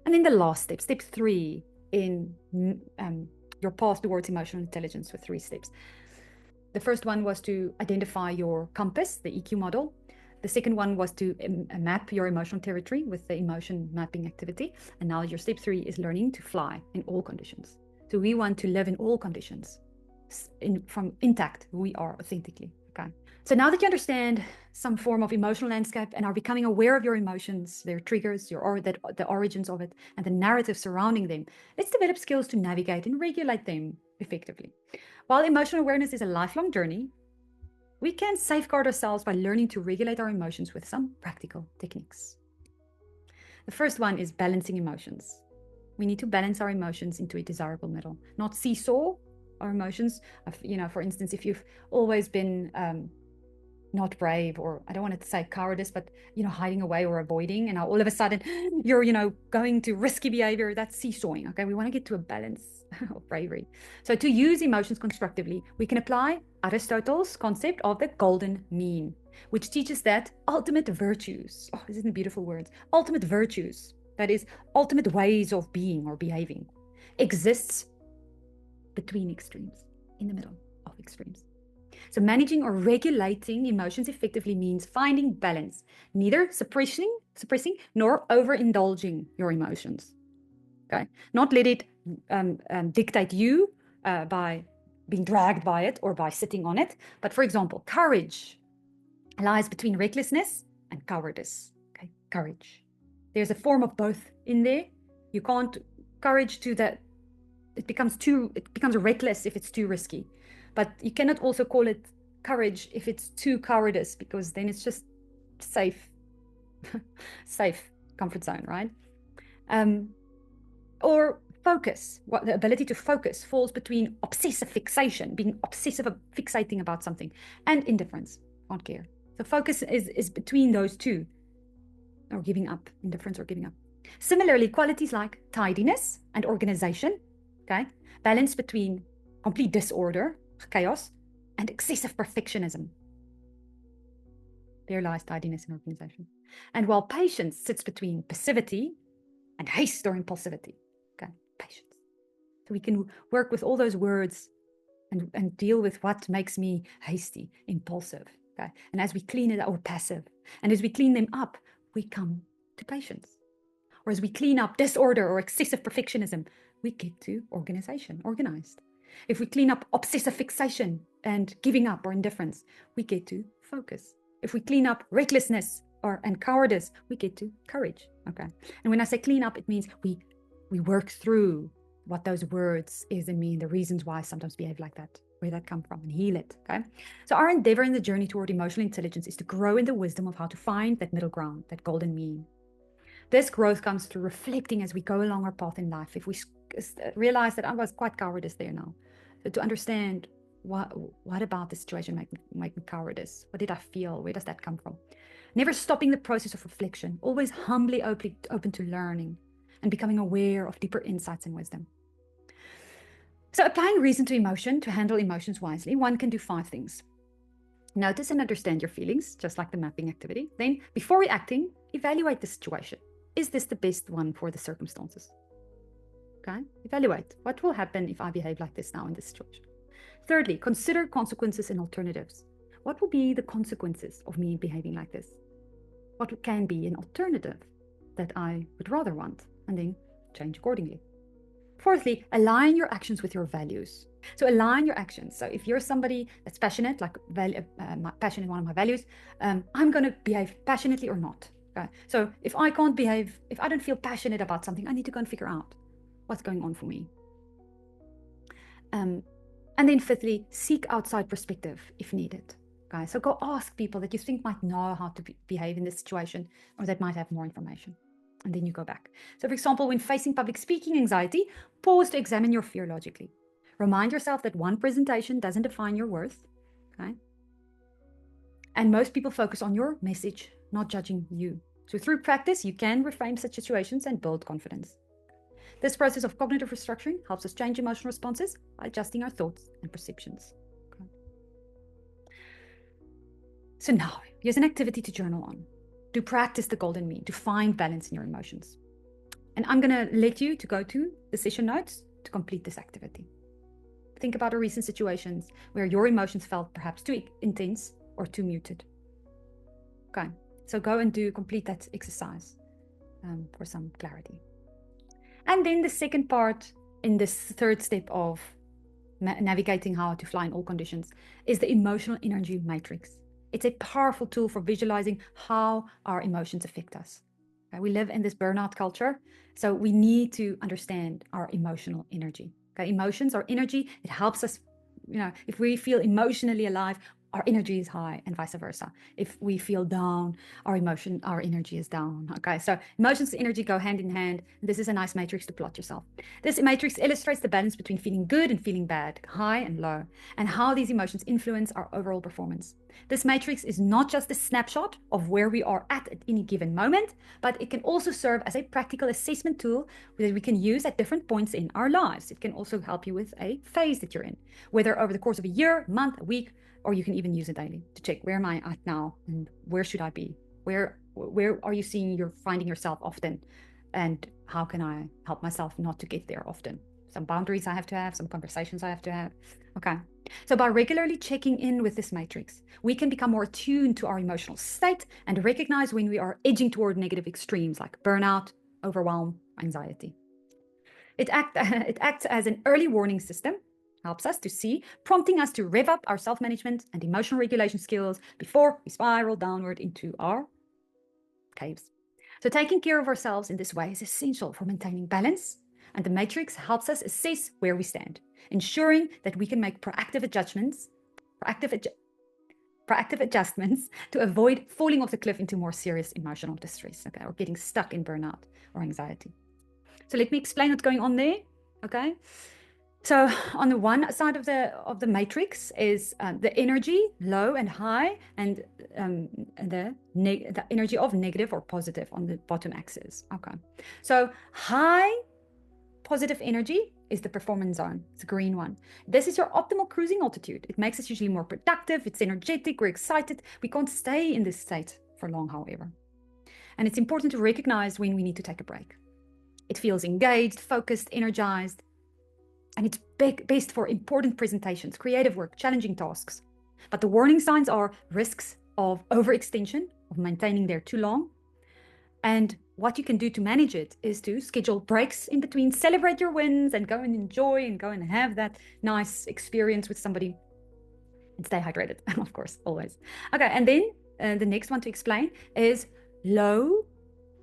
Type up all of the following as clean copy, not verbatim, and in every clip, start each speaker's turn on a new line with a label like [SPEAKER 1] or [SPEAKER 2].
[SPEAKER 1] And then the last step, step 3 in your path towards emotional intelligence with 3 steps. The first one was to identify your compass, the EQ model. The second one was to map your emotional territory with the emotion mapping activity. And now your step 3 is learning to fly in all conditions. So we want to live in all conditions, from intact, who we are authentically. Okay. So now that you understand some form of emotional landscape and are becoming aware of your emotions, their triggers, the origins of it, and the narrative surrounding them, let's develop skills to navigate and regulate them effectively. While emotional awareness is a lifelong journey, we can safeguard ourselves by learning to regulate our emotions with some practical techniques. The first one is balancing emotions. We need to balance our emotions into a desirable middle, not seesaw our emotions. For instance, if you've always been not brave, or I don't want to say cowardice, but hiding away or avoiding, and now all of a sudden you're going to risky behavior, that's seesawing. Okay, we want to get to a balance of bravery. So to use emotions constructively, we can apply Aristotle's concept of the golden mean, which teaches that ultimate virtues, isn't it beautiful words, ultimate virtues, that is ultimate ways of being or behaving, exists between extremes, in the middle of extremes. So managing or regulating emotions effectively means finding balance, neither suppressing nor overindulging your emotions. Okay, not let it dictate you by being dragged by it or by sitting on it. But for example, courage lies between recklessness and cowardice. Okay, courage. There's a form of both in there. You can't courage to that. It becomes reckless if it's too risky. But you cannot also call it courage if it's too cowardice, because then it's just safe comfort zone, right? Or focus. The ability to focus falls between obsessive fixation, being obsessive of fixating about something, and indifference, can't care. So focus is between those two, or giving up, indifference or giving up. Similarly, qualities like tidiness and organization, okay, balance between complete disorder, chaos, and excessive perfectionism. There lies tidiness and organization. And while patience sits between passivity and haste or impulsivity. Okay, patience. So we can work with all those words and deal with what makes me hasty, impulsive. Okay, and as we clean it, or passive, and as we clean them up, we come to patience. Or as we clean up disorder or excessive perfectionism, we get to organization, organized. If we clean up obsessive fixation and giving up or indifference, we get to focus. If we clean up recklessness and cowardice, we get to courage. Okay. And when I say clean up, it means we work through what those words is and mean, the reasons why I sometimes behave like that, where that come from, and heal it. Okay. So our endeavor in the journey toward emotional intelligence is to grow in the wisdom of how to find that middle ground, that golden mean. This growth comes through reflecting as we go along our path in life. If we realize that I was quite cowardice there now, so to understand what about the situation make me cowardice? What did I feel? Where does that come from? Never stopping the process of reflection, always humbly open to learning and becoming aware of deeper insights and wisdom. So applying reason to emotion to handle emotions wisely, one can do 5 things. Notice and understand your feelings, just like the mapping activity. Then, before reacting, evaluate the situation. Is this the best one for the circumstances? Okay, evaluate. What will happen if I behave like this now in this situation? Thirdly, consider consequences and alternatives. What will be the consequences of me behaving like this? What can be an alternative that I would rather want? And then change accordingly. Fourthly, align your actions with your values. So align your actions. So if you're somebody that's passionate, like passion is one of my values, I'm going to behave passionately or not. Okay? So if I can't behave, if I don't feel passionate about something, I need to go and figure out what's going on for me. And then fifthly, seek outside perspective if needed. Okay? So go ask people that you think might know how to behave in this situation, or that might have more information. And then you go back. So for example, when facing public speaking anxiety, pause to examine your fear logically. Remind yourself that one presentation doesn't define your worth. Okay? And most people focus on your message, not judging you. So through practice, you can reframe such situations and build confidence. This process of cognitive restructuring helps us change emotional responses by adjusting our thoughts and perceptions. Okay. So now, here's an activity to journal on. To practice the golden mean, to find balance in your emotions. And I'm going to let you to go to the session notes to complete this activity. Think about the recent situations where your emotions felt perhaps too intense or too muted. Okay, so go and complete that exercise for some clarity. And then the second part in this third step of navigating how to fly in all conditions is the emotional energy matrix. It's a powerful tool for visualizing how our emotions affect us. Okay? We live in this burnout culture, so we need to understand our emotional energy. Okay? Emotions are energy. It helps us, if we feel emotionally alive, our energy is high, and vice versa. If we feel down, our energy is down. Okay, so emotions and energy go hand in hand. This is a nice matrix to plot yourself. This matrix illustrates the balance between feeling good and feeling bad, high and low, and how these emotions influence our overall performance. This matrix is not just a snapshot of where we are at any given moment, but it can also serve as a practical assessment tool that we can use at different points in our lives. It can also help you with a phase that you're in, whether over the course of a year, month, a week, or you can even use it daily to check, where am I at now and where should I be? Where are you seeing you're finding yourself often? And how can I help myself not to get there often? Some boundaries I have to have, some conversations I have to have. Okay. So by regularly checking in with this matrix, we can become more attuned to our emotional state and recognize when we are edging toward negative extremes like burnout, overwhelm, anxiety. It acts as an early warning system, helps us to see, prompting us to rev up our self-management and emotional regulation skills before we spiral downward into our caves. So taking care of ourselves in this way is essential for maintaining balance, and the matrix helps us assess where we stand, ensuring that we can make proactive adjustments to avoid falling off the cliff into more serious emotional distress, okay, or getting stuck in burnout or anxiety. So let me explain what's going on there, okay? So on the one side of the matrix is the energy, low and high, and the energy of negative or positive on the bottom axis. Okay. So high positive energy is the performance zone. It's a green one. This is your optimal cruising altitude. It makes us usually more productive. It's energetic. We're excited. We can't stay in this state for long, however. And it's important to recognize when we need to take a break. It feels engaged, focused, energized. And it's best for important presentations, creative work, challenging tasks. But the warning signs are risks of overextension, of maintaining there too long. And what you can do to manage it is to schedule breaks in between, celebrate your wins, and go and enjoy and go and have that nice experience with somebody. And stay hydrated, of course, always. Okay, and then the next one to explain is low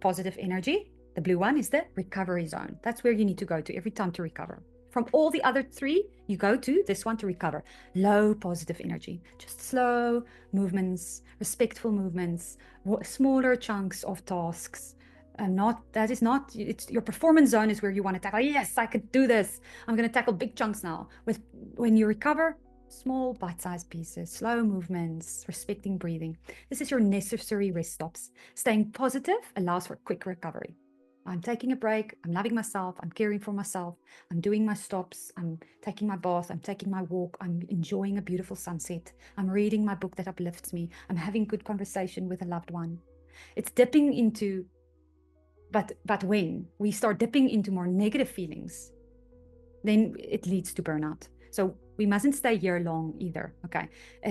[SPEAKER 1] positive energy. The blue one is the recovery zone. That's where you need to go to every time to recover. From all the other three, you go to this one to recover. Low positive energy, just slow movements, respectful movements, smaller chunks of tasks. It's your performance zone is where you want to tackle. Yes, I could do this. I'm going to tackle big chunks now. When you recover, small bite-sized pieces, slow movements, respecting breathing. This is your necessary rest stops. Staying positive allows for quick recovery. I'm taking a break. I'm loving myself. I'm caring for myself. I'm doing my stops. I'm taking my bath. I'm taking my walk. I'm enjoying a beautiful sunset. I'm reading my book that uplifts me. I'm having good conversation with a loved one. It's dipping into, but when we start dipping into more negative feelings, then it leads to burnout. So we mustn't stay here long either, okay?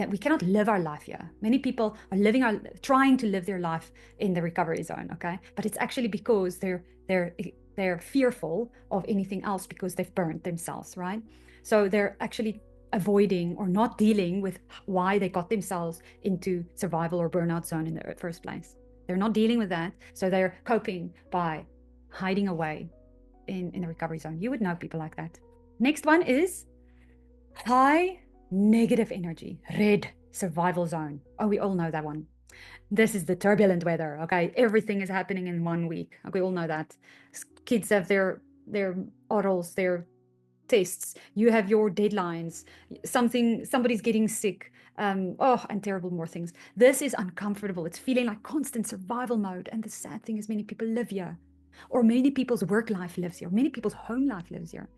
[SPEAKER 1] We cannot live our life here. Many people are trying to live their life in the recovery zone, okay? But it's actually because they're fearful of anything else because they've burned themselves, right? So they're actually avoiding or not dealing with why they got themselves into survival or burnout zone in the first place. They're not dealing with that, so they're coping by hiding away in the recovery zone. You would know people like that. Next one is high negative energy, red survival zone. Oh, we all know that one. This is the turbulent weather, okay? Everything is happening in 1 week. Okay, we all know that. Kids have their orals, their tests. You have your deadlines. Somebody's getting sick. And terrible more things. This is uncomfortable. It's feeling like constant survival mode. And the sad thing is many people live here. Or many people's work life lives here. Many people's home life lives here.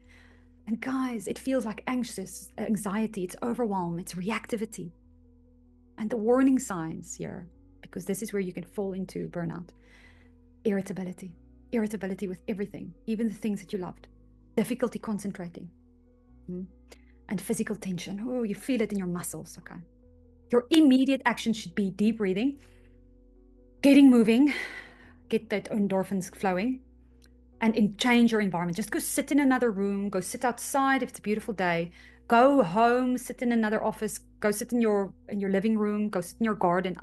[SPEAKER 1] And guys, it feels like anxiety, it's overwhelm, it's reactivity. And the warning signs here, because this is where you can fall into burnout. Irritability. irritability with everything, even the things that you loved, difficulty concentrating, and physical tension. Oh, you feel it in your muscles. Okay. Your immediate action should be deep breathing, getting moving, get that endorphins flowing, and change your environment. Just go sit in another room, go sit outside if it's a beautiful day, go home, sit in another office, go sit in your living room, go sit in your garden.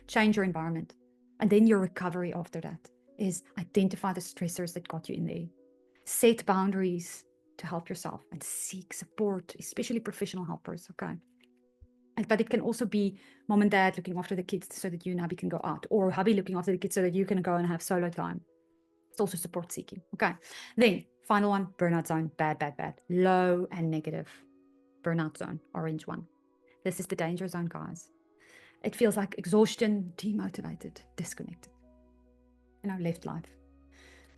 [SPEAKER 1] Change your environment. And then your recovery after that is identify the stressors that got you in there. Set boundaries to help yourself and seek support, especially professional helpers, okay? But it can also be mom and dad looking after the kids so that you and hubby can go out, or hubby looking after the kids so that you can go and have solo time. It's also support seeking. Okay. Then final one, burnout zone. Bad, bad, bad. Low and negative. Burnout zone, orange one. This is the danger zone, guys. It feels like exhaustion, demotivated, disconnected. Left life.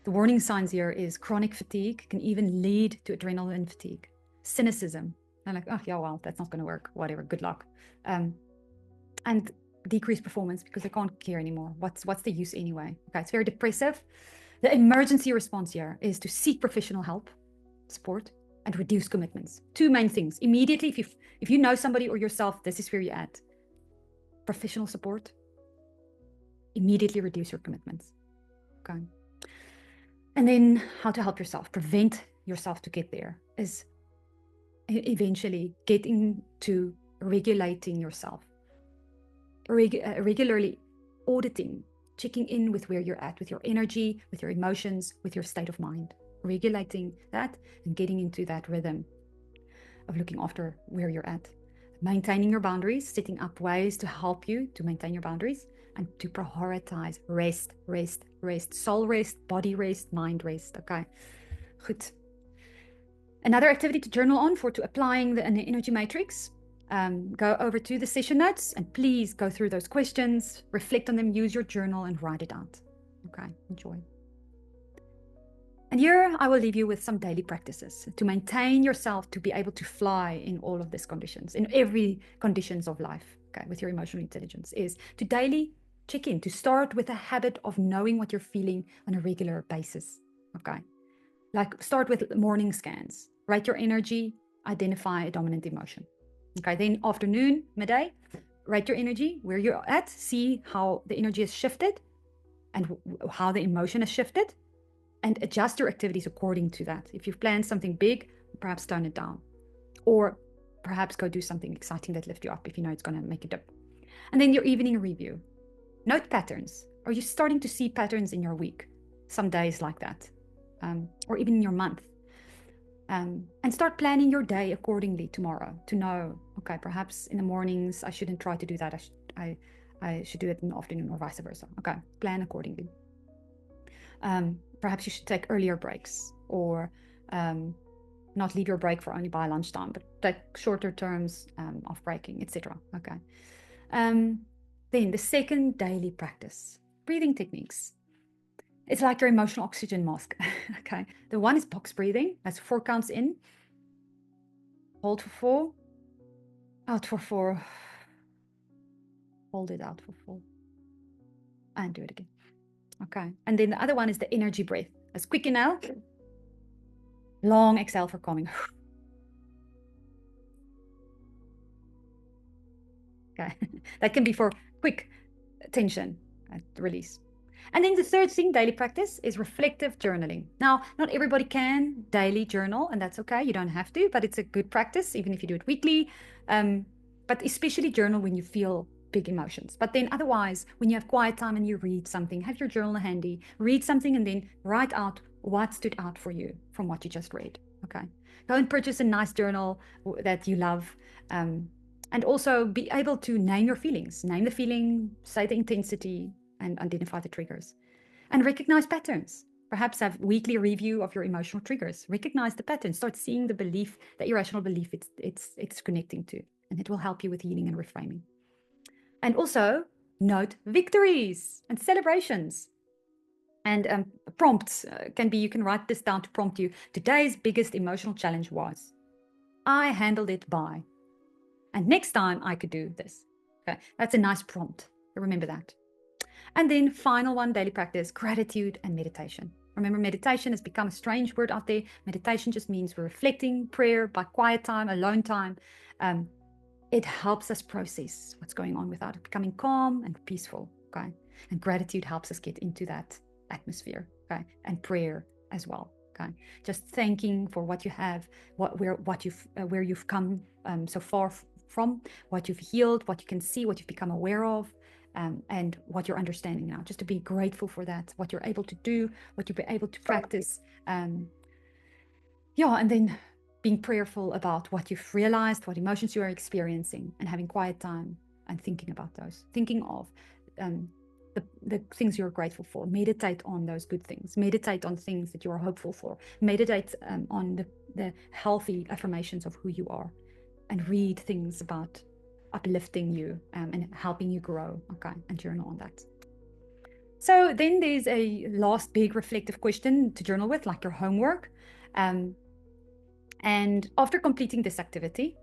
[SPEAKER 1] The warning signs here is chronic fatigue can even lead to adrenaline fatigue. Cynicism. I'm like, oh, yeah, well, that's not going to work. Whatever. Good luck. And decreased performance because they can't care anymore. What's the use anyway? Okay, it's very depressive. The emergency response here is to seek professional help, support, and reduce commitments. Two main things. Immediately, if you know somebody or yourself, this is where you're at. Professional support. Immediately reduce your commitments. Okay. And then how to help yourself, prevent yourself to get there is eventually getting to regulating yourself. Regularly auditing, checking in with where you're at, with your energy, with your emotions, with your state of mind, regulating that and getting into that rhythm of looking after where you're at, maintaining your boundaries, setting up ways to help you to maintain your boundaries and to prioritize rest, soul rest, body rest, mind rest. Okay, good. Another activity to journal on to applying the energy matrix. Go over to the session notes and please go through those questions, reflect on them, use your journal and write it out. Okay, enjoy. And here I will leave you with some daily practices to maintain yourself to be able to fly in all of these conditions, in every conditions of life, okay, with your emotional intelligence, is to daily check in, to start with a habit of knowing what you're feeling on a regular basis, okay? Like start with morning scans, write your energy, identify a dominant emotion. Okay, then afternoon, midday, write your energy, where you're at, see how the energy has shifted and how the emotion has shifted, and adjust your activities according to that. If you've planned something big, perhaps tone it down, or perhaps go do something exciting that lifts you up if you know it's going to make a dip. And then your evening review. Note patterns. Are you starting to see patterns in your week? Some days like that, or even in your month. And start planning your day accordingly tomorrow to know, okay, perhaps in the mornings, I shouldn't try to do that. I should do it in the afternoon or vice versa. Okay, plan accordingly. Perhaps you should take earlier breaks or not leave your break for only by lunchtime, but take shorter terms of breaking, etc. Okay. Then the second daily practice, breathing techniques. It's like your emotional oxygen mask. Okay. The one is box breathing. That's 4 counts in. Hold for 4. Out for 4. Hold it out for 4. And do it again. Okay. And then the other one is the energy breath. That's quick inhale. Long exhale for calming. Okay. That can be for quick tension release. And then the third thing, daily practice, is reflective journaling. Now, not everybody can daily journal, and that's okay. You don't have to, but it's a good practice, even if you do it weekly. But especially journal when you feel big emotions. But then otherwise, when you have quiet time and you read something, have your journal handy, read something, and then write out what stood out for you from what you just read. Okay. Go and purchase a nice journal that you love. And also be able to name your feelings, name the feeling, say the intensity, and identify the triggers. And recognize patterns. Perhaps have weekly review of your emotional triggers. Recognize the patterns. Start seeing the belief, that irrational belief it's connecting to. And it will help you with healing and reframing. And also note victories and celebrations. And prompts can be, you can write this down to prompt you. Today's biggest emotional challenge was, I handled it by, and next time I could do this. Okay, that's a nice prompt. Remember that. And then final one, daily practice, gratitude and meditation. Remember, meditation has become a strange word out there. Meditation just means we're reflecting, prayer, by quiet time, alone time. It helps us process what's going on without it, becoming calm and peaceful, okay? And gratitude helps us get into that atmosphere, okay? And prayer as well, okay? Just thanking for what you have, where you've come so far from, what you've healed, what you can see, what you've become aware of, and what you're understanding now. Just to be grateful for that, what you're able to do, what you've been able to practice. Yeah, and then being prayerful about what you've realized, what emotions you are experiencing, and having quiet time and thinking about those, thinking of the things you're grateful for. Meditate on those good things. Meditate on things that you are hopeful for. Meditate on the healthy affirmations of who you are, and read things about uplifting you and helping you grow, okay, and journal on that. So then there's a last big reflective question to journal with, like your homework. And after completing this activity,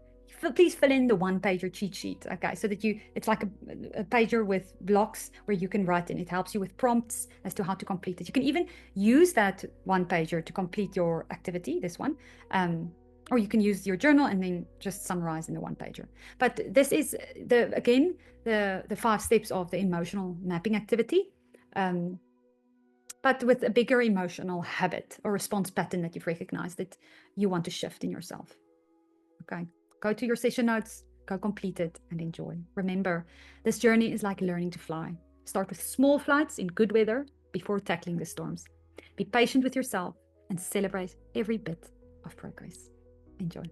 [SPEAKER 1] please fill in the one-pager cheat sheet, okay? So that it's like a pager with blocks where you can write in. It helps you with prompts as to how to complete it. You can even use that one-pager to complete your activity, this one. Or you can use your journal and then just summarize in the one-pager. But this is, the 5 steps of the emotional mapping activity. But with a bigger emotional habit or response pattern that you've recognized that you want to shift in yourself. Okay, go to your session notes, go complete it and enjoy. Remember, this journey is like learning to fly. Start with small flights in good weather before tackling the storms. Be patient with yourself and celebrate every bit of progress. Enjoy.